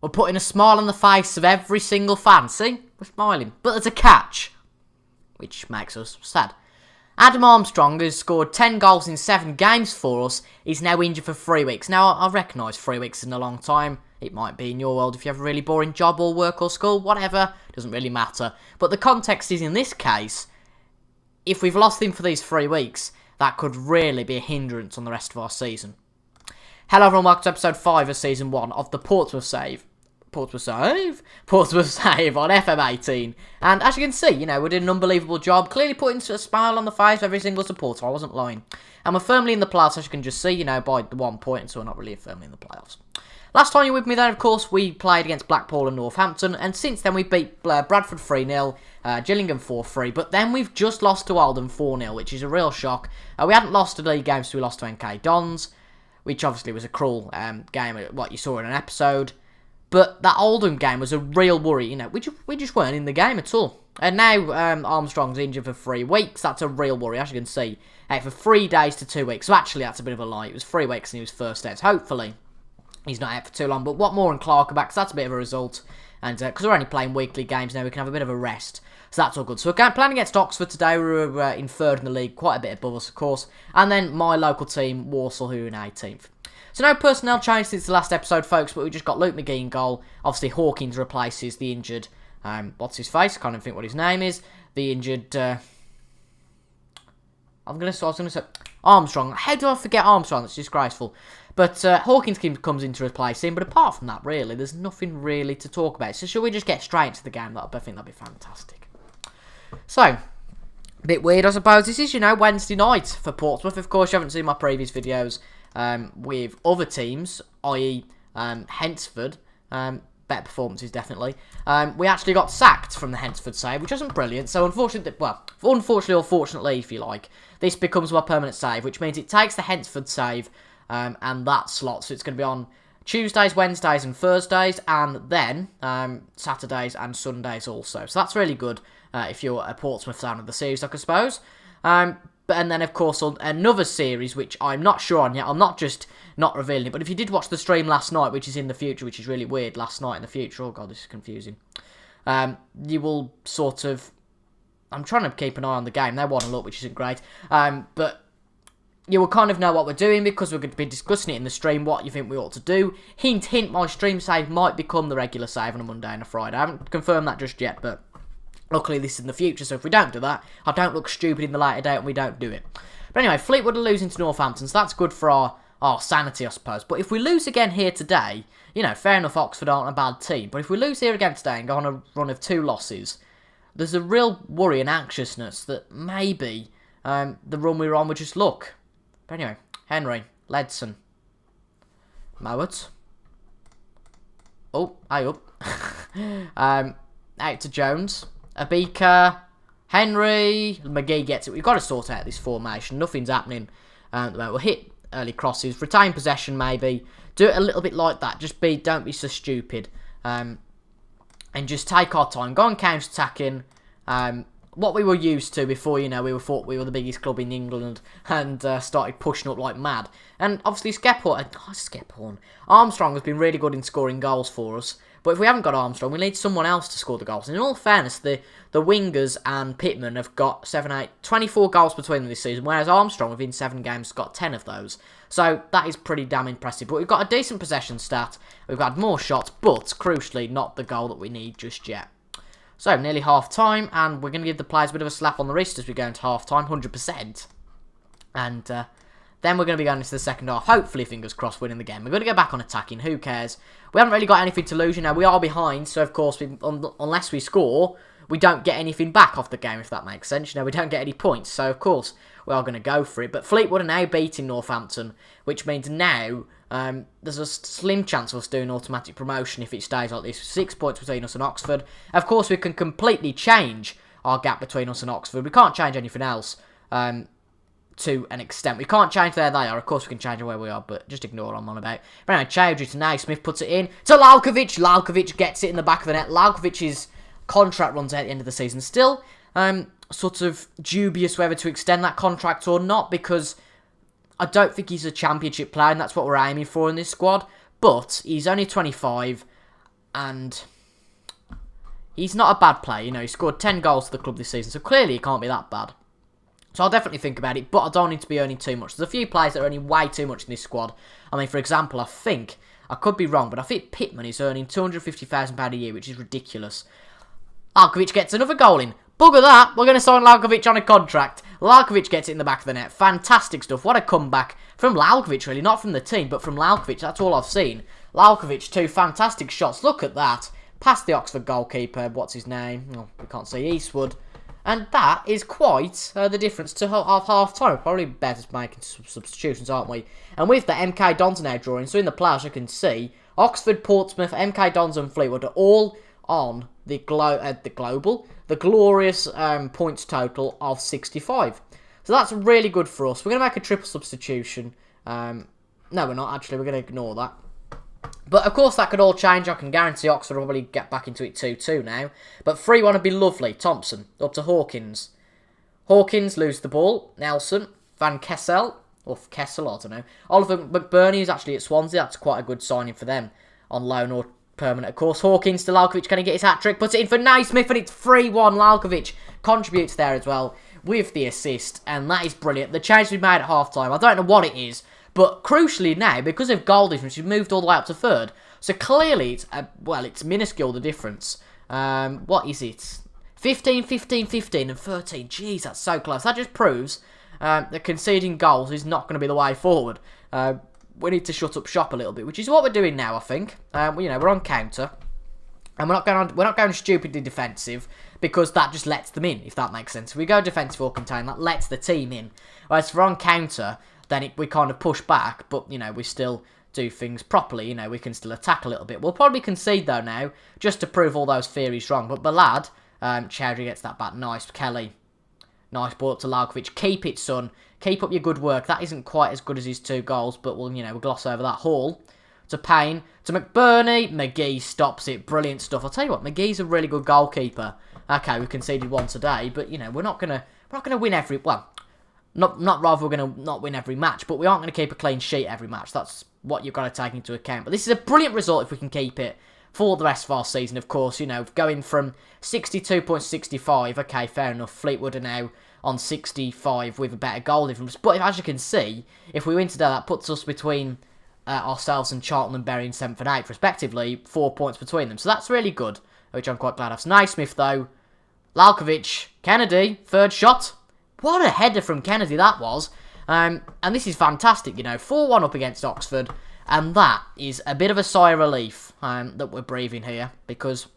We're putting a smile on the face of every single fan. See? We're smiling. But there's a catch, which makes us sad. Adam Armstrong, who's scored 10 goals in 7 games for us, is now injured for 3 weeks. Now, I recognise 3 weeks isn't a long time. It might be in your world if you have a really boring job or work or school, whatever. Doesn't really matter. But the context is, in this case, if we've lost him for these 3 weeks, that could really be a hindrance on the rest of our season. Hello everyone, welcome to episode 5 of season 1 of the Portsmouth Save on FM18. And as you can see, we're doing an unbelievable job, clearly putting a smile on the face of every single supporter. I wasn't lying. And we're firmly in the playoffs, as you can just see, by the 1 point, so we're not really firmly in the playoffs. Last time you were with me then, of course, we played against Blackpool and Northampton, and since then we beat Bradford 3-0, Gillingham 4-3, but then we've just lost to Oldham 4-0, which is a real shock. We hadn't lost a league game, so we lost to NK Dons, which obviously was a cruel game, what you saw in an episode. But that Oldham game was a real worry, we just weren't in the game at all. And now Armstrong's injured for 3 weeks, that's a real worry, as you can see. For 3 days to 2 weeks, so actually that's a bit of a lie. It was 3 weeks and he was first out. Hopefully he's not out for too long, but Watmore and Clark are back, so that's a bit of a result. And because we're only playing weekly games now, we can have a bit of a rest. So that's all good. So we're playing against Oxford today. We were in 3rd in the league, quite a bit above us, of course. And then my local team, Walsall, who are in 18th. So no personnel change since the last episode, folks, but we just got Luke McGee in goal. Obviously, Hawkins replaces the injured, what's his face? Can't even think what his name is. The injured, I was going to say Armstrong. How do I forget Armstrong? That's disgraceful. But Hawkins comes in to replace him. But apart from that, really, there's nothing really to talk about. So shall we just get straight into the game? I think that'd be fantastic. So, a bit weird, I suppose. This is, Wednesday night for Portsmouth. Of course, you haven't seen my previous videos with other teams, i.e. Hensford. Better performances, definitely. We actually got sacked from the Hensford save, which wasn't brilliant. So, unfortunately or fortunately, if you like, this becomes my permanent save, which means it takes the Hensford save and that slot. So, it's going to be on Tuesdays, Wednesdays and Thursdays, and then Saturdays and Sundays also. So, that's really good if you're a Portsmouth fan of the series, I suppose. And then, of course, another series, which I'm not sure on yet. I'm not just not revealing it. But if you did watch the stream last night, which is in the future, which is really weird, last night in the future. Oh, God, this is confusing. You will sort of... I'm trying to keep an eye on the game. They're 1-0, which isn't great. But you will kind of know what we're doing because we're going to be discussing it in the stream, what you think we ought to do. Hint, hint, my stream save might become the regular save on a Monday and a Friday. I haven't confirmed that just yet, but... luckily, this is in the future, so if we don't do that, I don't look stupid in the later date and we don't do it. But anyway, Fleetwood are losing to Northampton, so that's good for our sanity, I suppose. But if we lose again here today, fair enough, Oxford aren't a bad team. But if we lose here again today and go on a run of 2 losses, there's a real worry and anxiousness that maybe the run we were on would just look. But anyway, Henry, Ledson, Mowat. Oh, high up. Out to Jones. Abika, Henry, McGee gets it. We've got to sort out this formation. Nothing's happening. We'll hit early crosses, retain possession maybe. Do it a little bit like that. Don't be so stupid. And just take our time. Go on counter-attacking. What we were used to before, we thought we were the biggest club in England and started pushing up like mad. And obviously Armstrong has been really good in scoring goals for us. But if we haven't got Armstrong, we need someone else to score the goals. And in all fairness, the wingers and Pittman have got 24 goals between them this season, whereas Armstrong, within 7 games, got 10 of those. So that is pretty damn impressive. But we've got a decent possession stat. We've had more shots, but crucially, not the goal that we need just yet. So, nearly half-time, and we're going to give the players a bit of a slap on the wrist as we go into half-time, 100%. And then we're going to be going into the second half, hopefully, fingers crossed, winning the game. We're going to go back on attacking, who cares? We haven't really got anything to lose, we are behind, so of course, unless we score, we don't get anything back off the game, if that makes sense. We don't get any points, so of course, we are going to go for it. But Fleetwood are now beating Northampton, which means now there's a slim chance of us doing automatic promotion if it stays like this. 6 points between us and Oxford. Of course, we can completely change our gap between us and Oxford. We can't change anything else to an extent. We can't change where they are. Of course, we can change where we are, but just ignore what I'm on about. But anyway, Chowdhury to Naismith puts it in to Lalkovic. Lalkovic gets it in the back of the net. Lalkovic's contract runs out at the end of the season. Still, sort of dubious whether to extend that contract or not, because I don't think he's a championship player, and that's what we're aiming for in this squad. But he's only 25. And he's not a bad player, you know, he scored 10 goals for the club this season, so clearly he can't be that bad. So I'll definitely think about it, but I don't need to be earning too much. There's a few players that are earning way too much in this squad. I mean, for example, I could be wrong, but I think Pittman is earning £250,000 a year, which is ridiculous. Lalkovic gets another goal in. Bugger that, we're going to sign Lalkovic on a contract. Lalkovic gets it in the back of the net. Fantastic stuff. What a comeback from Lalkovic, really. Not from the team, but from Lalkovic. That's all I've seen. Lalkovic, 2 fantastic shots. Look at that. Past the Oxford goalkeeper. What's his name? Oh, we can't see. Eastwood. And that is quite the difference to half-time. Probably better making some substitutions, aren't we? And with the MK Dons now drawing, so in the players you can see, Oxford, Portsmouth, MK Dons and Fleetwood are all on the glorious points total of 65. So that's really good for us. We're going to make a triple substitution. No, we're not, actually. We're going to ignore that. But, of course, that could all change. I can guarantee Oxford will probably get back into it 2-2 now. But 3-1 would be lovely. Thompson, up to Hawkins. Hawkins lose the ball. Nelson, Van Kessel, or Kessel, I don't know. Oliver McBurney, who's actually at Swansea. That's quite a good signing for them. On loan or permanent, of course. Hawkins to Lalkovic. Can he get his hat-trick? Puts it in for Naismith, and it's 3-1. Lalkovic contributes there as well with the assist. And that is brilliant. The change we made at half-time, I don't know what it is. But crucially now, because of goal difference, we've moved all the way up to 3rd. So clearly, it's minuscule, the difference. What is it? 15, 15, 15 and 13. Jeez, that's so close. That just proves that conceding goals is not going to be the way forward. We need to shut up shop a little bit, which is what we're doing now, I think. We're on counter. And we're not going stupidly defensive, because that just lets them in, if that makes sense. If we go defensive or contain, that lets the team in. Whereas if we're on counter, then we kind of push back, but, we still do things properly. We can still attack a little bit. We'll probably concede, though, now, just to prove all those theories wrong. But Balad, Chowdhury gets that back. Nice. Kelly. Nice ball up to Lalkovic. Keep it, son. Keep up your good work. That isn't quite as good as his 2 goals, but we'll gloss over that. Hall to Payne. To McBurney. McGee stops it. Brilliant stuff. I'll tell you what, McGee's a really good goalkeeper. Okay, we conceded 1 today, but, we're not gonna win every... Well, Not rather we're going to not win every match, but we aren't going to keep a clean sheet every match. That's what you've got to take into account. But this is a brilliant result if we can keep it for the rest of our season, of course. Going from 62.65, okay, fair enough. Fleetwood are now on 65 with a better goal difference. But as you can see, if we win today, that puts us between ourselves and Charlton and Bury in 7th and 8th, respectively. 4 points between them. So that's really good, which I'm quite glad of. Naismith, though. Lalkovic. Kennedy. 3rd shot. What a header from Kennedy that was. And this is fantastic, 4-1 up against Oxford. And that is a bit of a sigh of relief that we're breathing here. Because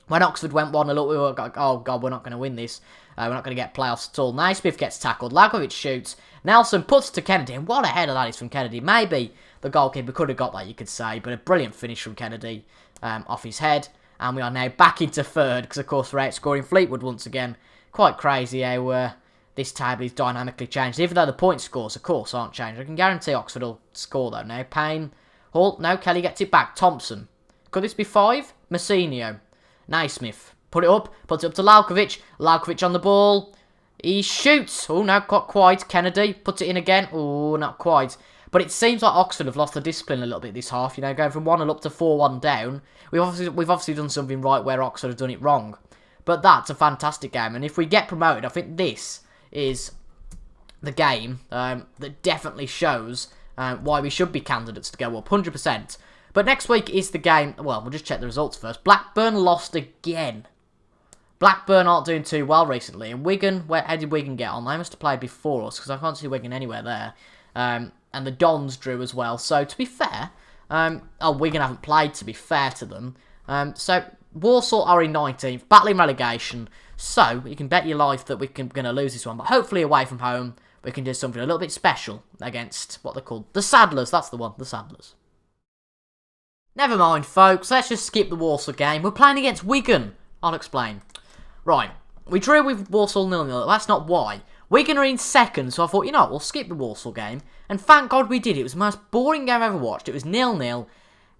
when Oxford went 1-0 up, we were like, oh, God, we're not going to win this. We're not going to get playoffs at all. Naismith gets tackled. Lalkovic shoots. Nelson puts to Kennedy. And what a header that is from Kennedy. Maybe the goalkeeper could have got that, you could say. But a brilliant finish from Kennedy off his head. And we are now back into 3rd. Because, of course, we're outscoring Fleetwood once again. Quite crazy how... this table is dynamically changed, even though the point scores, of course, aren't changed. I can guarantee Oxford will score, though. Now, Payne. Hall. No, Kelly gets it back. Thompson. Could this be 5? Massinio. Naismith. Put it up. Puts it up to Lalkovic. Lalkovic on the ball. He shoots. Oh, no, not quite. Kennedy. Puts it in again. Oh, not quite. But it seems like Oxford have lost the discipline a little bit this half. Going from 1-0 up to 4-1 down. We've obviously done something right where Oxford have done it wrong. But that's a fantastic game. And if we get promoted, I think this is the game that definitely shows why we should be candidates to go up, 100%. But next week is the game... Well, we'll just check the results first. Blackburn lost again. Blackburn aren't doing too well recently. And Wigan, how did Wigan get on? They must have played before us, because I can't see Wigan anywhere there. And the Dons drew as well. So, to be fair... Wigan haven't played, to be fair to them. So, Walsall are in 19th, battling relegation. So, you can bet your life that we're going to lose this one. But hopefully away from home, we can do something a little bit special against what they're called. The Saddlers, that's the one, the Saddlers. Never mind, folks. Let's just skip the Walsall game. We're playing against Wigan. I'll explain. Right. We drew with Walsall 0-0. That's not why. Wigan are in 2nd, so I thought, we'll skip the Walsall game. And thank God we did. It was the most boring game I've ever watched. It was 0-0.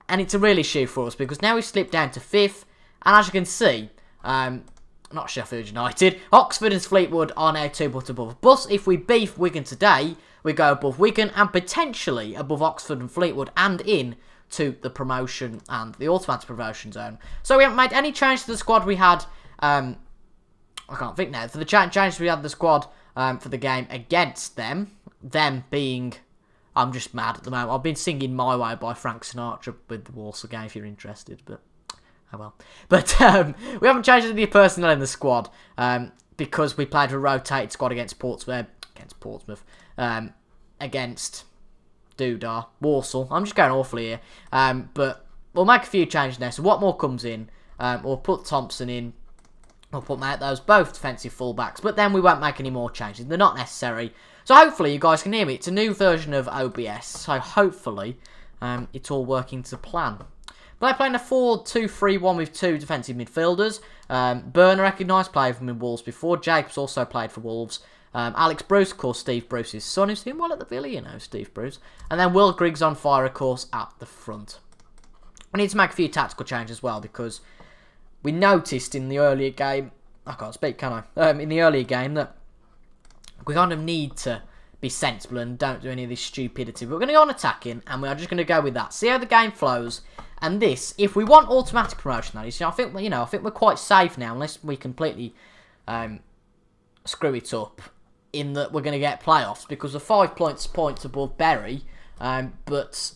And it's a real issue for us because now we've slipped down to 5th. And as you can see, not Sheffield United, Oxford and Fleetwood are now 2 points above. But if we beat Wigan today, we go above Wigan and potentially above Oxford and Fleetwood and in to the promotion and the automatic promotion zone. So we haven't made any change to the squad we had. I can't think now. For the changes we had the squad for the game against them being... I'm just mad at the moment. I've been singing My Way by Frank Sinatra with the Walsall game if you're interested, but oh well. But we haven't changed any personnel in the squad because we played a rotated squad against Portsmouth, against Doodah, Walsall. I'm just going awfully here, but we'll make a few changes now. So what more comes in? We'll put Thompson in. We'll put those both defensive fullbacks, but then we won't make any more changes. They're not necessary. So hopefully you guys can hear me. It's a new version of OBS, so hopefully it's all working to plan. But I'm playing a 4-2-3-1 with two defensive midfielders. Burner, recognised, played for Wolves before. Jacobs also played for Wolves. Alex Bruce, of course, Steve Bruce's son, who's doing well at the Villa, you know, Steve Bruce. And then Will Griggs on fire, of course, at the front. I need to make a few tactical changes as well, because we noticed in the earlier game... I can't speak, can I? In the earlier game that we kind of need to be sensible and don't do any of this stupidity. But we're going to go on attacking, and we are just going to go with that. See how the game flows. And this, if we want automatic promotion, that is, I think we're quite safe now, unless we completely screw it up, in that we're going to get playoffs, because we're 5 points above Bury. But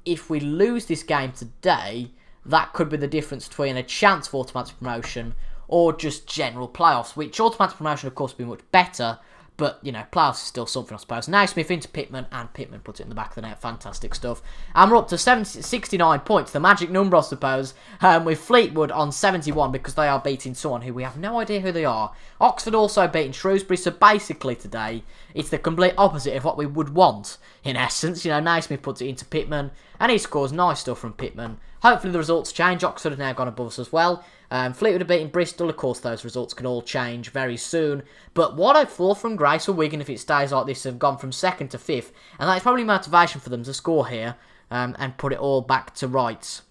if we lose this game today, that could be the difference between a chance for automatic promotion or just general playoffs, which automatic promotion, of course, would be much better. But, you know, playoffs is still something, I suppose. Naismith into Pittman, and Pittman puts it in the back of the net. Fantastic stuff. And we're up to 69 points, the magic number, I suppose, with Fleetwood on 71, because they are beating someone who we have no idea who they are. Oxford also beating Shrewsbury, so basically today, it's the complete opposite of what we would want, in essence. You know, Naismith puts it into Pittman, and he scores nice stuff from Pittman. Hopefully the results change. Oxford have now gone above us as well. Fleetwood have beaten Bristol. Of course, those results can all change very soon. But what a fall from grace for Wigan if it stays like this. Have gone from 2nd to 5th. And that's probably motivation for them to score here and put it all back to rights.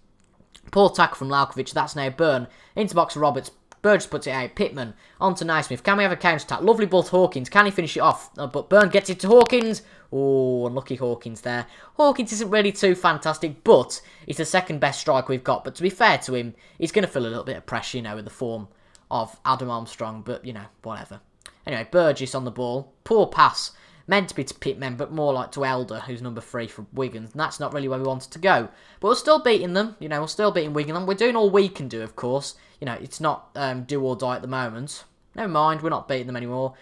Poor tackle from Lalkovic. That's now Byrne. Into box of Roberts. Burgess puts it out. Pittman on to Naismith. Can we have a counter attack? Lovely ball to Hawkins. Can he finish it off? But Byrne gets it to Hawkins. Oh, unlucky Hawkins there. Hawkins isn't really too fantastic, but he's the second best striker we've got. But to be fair to him, he's going to feel a little bit of pressure, you know, in the form of Adam Armstrong. But, you know, whatever. Anyway, Burgess on the ball. Poor pass. Meant to be to Pittman, but more like to Elder, who's number 3 for Wigan. And that's not really where we wanted to go. But we're still beating them. You know, we're still beating Wigan. And we're doing all we can do, of course. You know, it's not do or die at the moment. Never mind, we're not beating them anymore.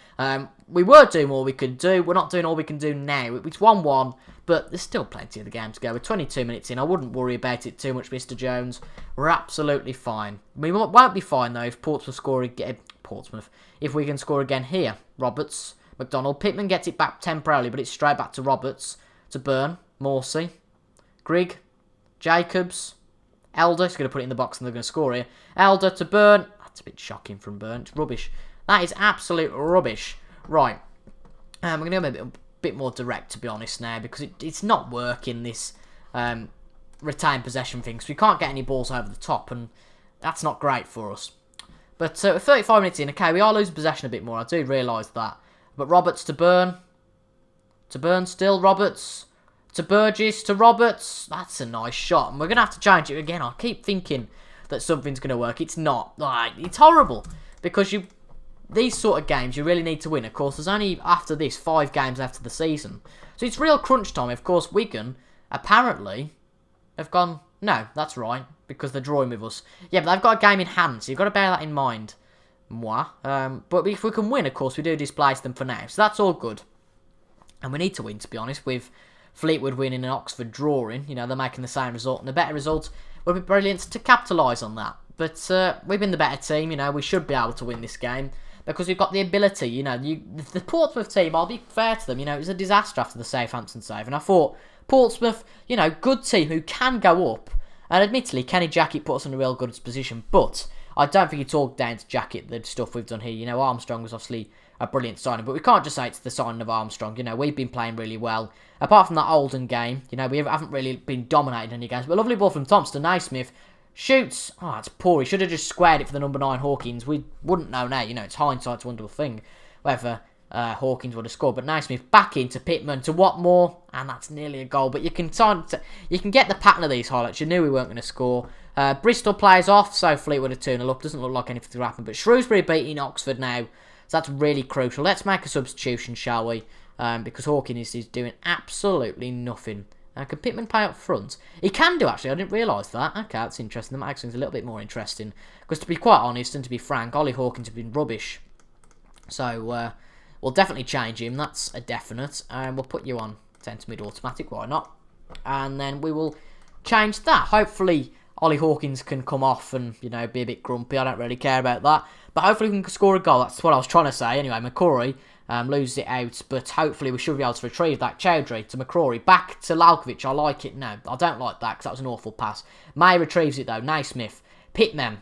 We were doing all we could do. We're not doing all we can do now. It's 1-1, but there's still plenty of the game to go. We're 22 minutes in. I wouldn't worry about it too much, Mr. Jones. We're absolutely fine. We won't be fine, though, if Portsmouth score again. If we can score again here. Roberts, McDonald. Pittman gets it back temporarily, but it's straight back to Roberts. To Byrne. Morsey. Grigg. Jacobs. Elder. He's going to put it in the box and they're going to score here. Elder to Byrne. That's a bit shocking from Byrne. It's rubbish. That is absolute rubbish. Right. We're going to go a bit more direct, to be honest, now, because it's not working, this retained possession thing. So we can't get any balls over the top, and that's not great for us. But 35 minutes in, okay, we are losing possession a bit more. I do realise that. But Roberts to Byrne. To Byrne still. Roberts. To Burgess. To Roberts. That's a nice shot. And we're going to have to change it again. I keep thinking that something's going to work. It's not. It's horrible. Because these sort of games, you really need to win. Of course, there's only, after this, 5 games after the season. So it's real crunch time. Of course, Wigan, apparently, have gone... No, that's right, because they're drawing with us. Yeah, but they've got a game in hand, so you've got to bear that in mind. But if we can win, of course, we do displace them for now. So that's all good. And we need to win, to be honest, with Fleetwood winning and Oxford drawing. You know, they're making the same result, and a better result would be brilliant to capitalise on that. But we've been the better team, you know, we should be able to win this game. Because we've got the ability, you know, the Portsmouth team, I'll be fair to them, you know, it was a disaster after the Southampton save. And I thought, Portsmouth, you know, good team who can go up. And admittedly, Kenny Jackett put us in a real good position. But I don't think it's all down to Jackett, the stuff we've done here. You know, Armstrong was obviously a brilliant signing. But we can't just say it's the signing of Armstrong. You know, we've been playing really well. Apart from that Oldham game, you know, we haven't really been dominating any games. But a lovely ball from Thompson. Naismith shoots. Oh, that's poor. He should have just squared it for the number 9 Hawkins. We wouldn't know now. You know, it's hindsight's a wonderful thing. Whether Hawkins would have scored. But Naismith back into Pittman to Watmore, and that's nearly a goal. But you can get the pattern of these highlights. You knew we weren't going to score. Bristol plays off, so Fleetwood are 2-0 up. Doesn't look like anything to happen. But Shrewsbury beating Oxford now, so that's really crucial. Let's make a substitution, shall we? Because Hawkins is doing absolutely nothing. Can Pittman play up front? He can do, actually. I didn't realise that. Okay, that's interesting. That makes things a little bit more interesting. Because to be quite honest and to be frank, Ollie Hawkins has been rubbish. So, we'll definitely change him. That's a definite. And we'll put you on centre mid automatic. Why not? And then we will change that. Hopefully, Ollie Hawkins can come off and, you know, be a bit grumpy. I don't really care about that. But hopefully we can score a goal. That's what I was trying to say. Anyway, McCrory loses it out. But hopefully we should be able to retrieve that. Chowdhury to McCrory. Back to Lalkovic. I like it. No, I don't like that because that was an awful pass. May retrieves it though. Naismith. Pittman.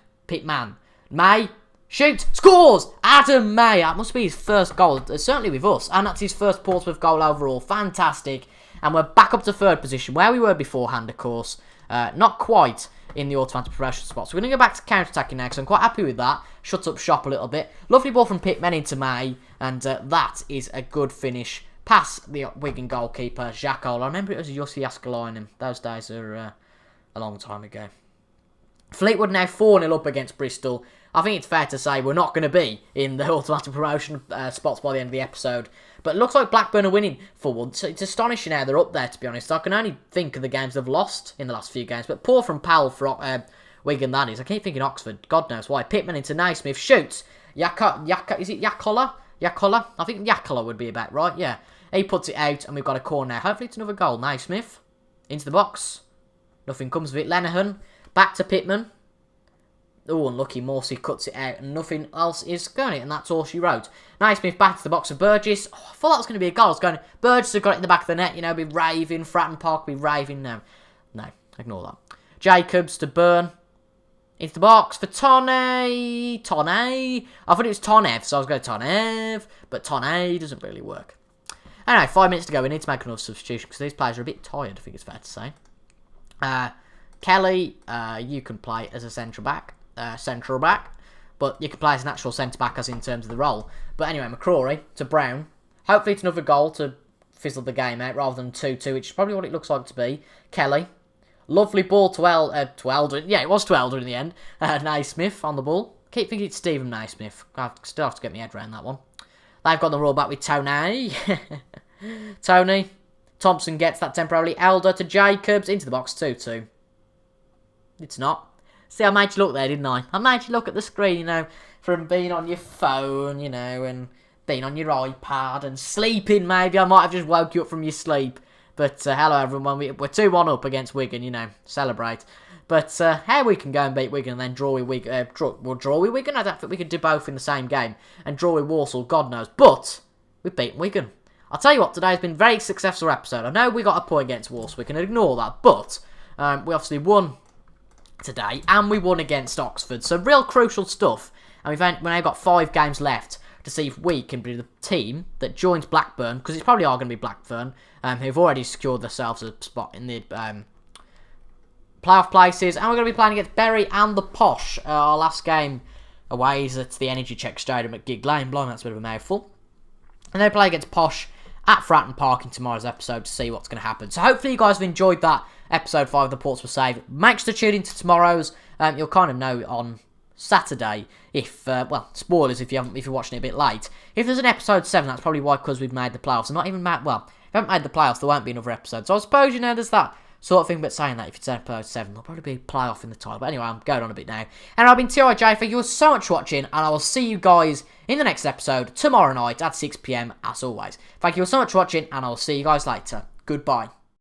May. Shoot. Scores. Adam May. That must be his first goal. Certainly with us. And that's his first Portsmouth goal overall. Fantastic. And we're back up to third position. Where we were beforehand, of course. Not quite in the automatic progression spot. So we're going to go back to counter-attacking now because I'm quite happy with that. Shut up shop a little bit. Lovely ball from Pittman into May. And that is a good finish past the Wigan goalkeeper, Jacques Ola. I remember it was Jussi Jaskalainen. Those days are a long time ago. Fleetwood now 4-0 up against Bristol. I think it's fair to say we're not going to be in the automatic promotion spots by the end of the episode. But it looks like Blackburn are winning for once. It's astonishing how they're up there, to be honest. I can only think of the games they've lost in the last few games. But poor from Powell for Wigan, that is. I keep thinking Oxford. God knows why. Pittman into Naismith. Shoots. Is it Yakola? Yakola? I think Yakola would be about right. Yeah. He puts it out and we've got a corner now. Hopefully it's another goal. Naismith. Into the box. Nothing comes of it. Lenehan. Back to Pittman. Oh, unlucky. Morsey cuts it out and nothing else is going. And that's all she wrote. Naismith back to the box of Burgess. Oh, I thought that was going to be a goal. I was going, Burgess have got it in the back of the net. You know, be raving. Fratton Park be raving. No, ignore that. Jacobs to Byrne. Into the box for Tonne. I thought it was Tonev, so I was going Tonev. But Tonne doesn't really work. Anyway, 5 minutes to go. We need to make another substitution because these players are a bit tired, I think it's fair to say. Kelly, you can play as a central back. But you can play as an actual centre-back as in terms of the role. But anyway, McCrory to Brown. Hopefully it's another goal to fizzle the game out rather than 2-2, which is probably what it looks like to be. Kelly. Lovely ball to Elder. Yeah, it was to Elder in the end. Naismith on the ball. Keep thinking it's Stephen Naismith. I still have to get my head around that one. They've got the roll back with Tony. Tony. Thompson gets that temporarily. Elder to Jacobs. Into the box. 2-2. It's not. See, I made you look there, didn't I? I made you look at the screen, you know, from being on your phone, you know, and being on your iPad and sleeping, maybe. I might have just woke you up from your sleep. But hello, everyone. We're 2-1 up against Wigan, you know. Celebrate. But how we can go and beat Wigan and then draw with Wigan. We'll draw with Wigan. I don't think we could do both in the same game. And draw with Walsall, God knows. But we've beaten Wigan. I'll tell you what, today has been a very successful episode. I know we got a point against Walsall. We can ignore that. But we obviously won today. And we won against Oxford. So real crucial stuff. And we've now got 5 games left to see if we can be the team that joins Blackburn, because it's probably all going to be Blackburn, who've already secured themselves a spot in the playoff places. And we're going to be playing against Bury and the Posh. Our last game away is at the Energy Check Stadium at Gig Lane. Blimey, that's a bit of a mouthful. And they play against Posh at Fratton Park in tomorrow's episode to see what's going to happen. So hopefully you guys have enjoyed that episode 5 of the Portsmouth Save. Make sure to tune into tomorrow's. You'll kind of know on Saturday, if spoilers if you're watching it a bit late. If there's an episode 7, that's probably why, because we've made the playoffs. And not even if we haven't made the playoffs, there won't be another episode. So I suppose, you know, there's that sort of thing. But saying that, if it's episode 7, there'll probably be a playoff in the title. But anyway, I'm going on a bit now. And I've been TIJ. Thank you all so much for watching, and I will see you guys in the next episode tomorrow night at 6 PM as always. Thank you all so much for watching, and I will see you guys later. Goodbye.